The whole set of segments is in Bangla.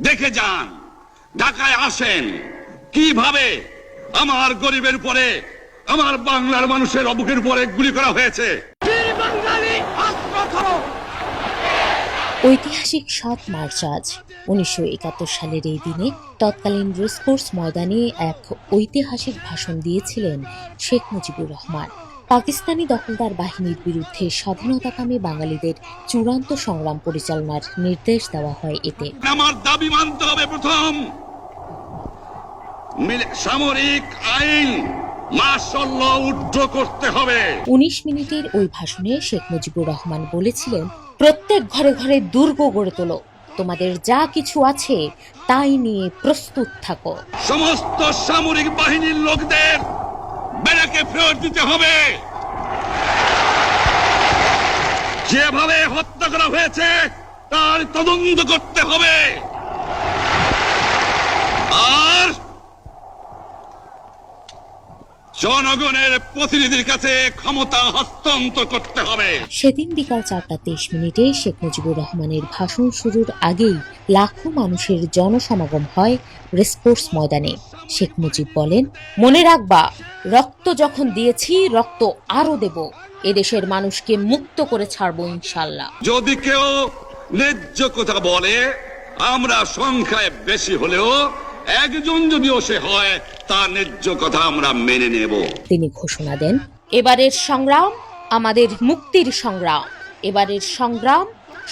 দেখে যান, ঢাকায় আসেন কিভাবে আমার গরিবের উপরে, আমার বাংলার মানুষের অবুকের উপরে গুলি করা হয়েছে। ঐতিহাসিক ৭ মার্চ আজ ১৯৭১ সালের এই দিনে তৎকালীন রেসকোর্স ময়দানে এক ঐতিহাসিক ভাষণ দিয়েছিলেন শেখ মুজিবুর রহমান। পাকিস্তানি দখলদার বাহিনীর বিরুদ্ধে স্বাধীনতাকামী বাঙালিদের চূড়ান্ত সংগ্রাম পরিচালনার নির্দেশ দেওয়া হয় এতে। আমার দাবি মানতে হবে, প্রথম সামরিক আইন মার্শাল ল উড্র করতে হবে। ১৯ মিনিটের ওই ভাষণে শেখ মুজিবুর রহমান বলেছিলেন, প্রত্যেক ঘরে ঘরে দুর্গ গড়ে তোলো, তোমাদের যা কিছু আছে তাই নিয়ে প্রস্তুত থাকো। সমস্ত সামরিক বাহিনীর লোকদের ব্যারাকে ফেরত দিতে হবে। যেভাবে হত্যা করা হয়েছে তার তদন্ত করতে হবে, আর জনগণের প্রতিনিধির কাছে ক্ষমতা হস্তান্তর করতে হবে। সেদিন বিকাল ৪:২৩ শেখ মুজিবুর রহমানের ভাষণ শুরুর আগেই লাখো মানুষের জনসমাগম হয় রেসকোর্স ময়দানে। শেখ মুজিব বলেন, মনে রাখবা, রক্ত যখন দিয়েছি রক্ত আরো দেব, এদেশের মানুষকে মুক্ত করে ছাড়বো ইনশাল্লাহ। যদি কেউ ন্যায্য কথা বলে, আমরা সংখ্যায় বেশি হলেও একজন যদিও সে হয়, তার ন্যায্য কথা আমরা মেনে নেব। তিনি ঘোষণা দেন, এবারের সংগ্রাম আমাদের মুক্তির সংগ্রাম, এবারের সংগ্রাম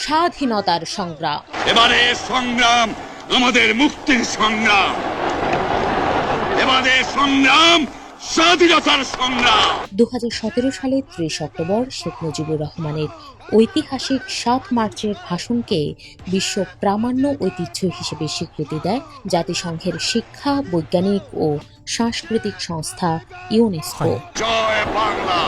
স্বাধীনতার সংগ্রাম, এবারের সংগ্রাম আমাদের মুক্তির সংগ্রাম, এবারের সংগ্রাম স্বাধীনতার সংগ্রাম। ২০১৭ সালের ৩০ অক্টোবর শেখ মুজিবুর রহমানের ঐতিহাসিক ৭ মার্চের ভাষণকে বিশ্ব প্রামাণ্য ঐতিহ্য হিসেবে স্বীকৃতি দেয় জাতিসংঘের শিক্ষা, বৈজ্ঞানিক ও সাংস্কৃতিক সংস্থা ইউনেস্কো। জয় বাংলা।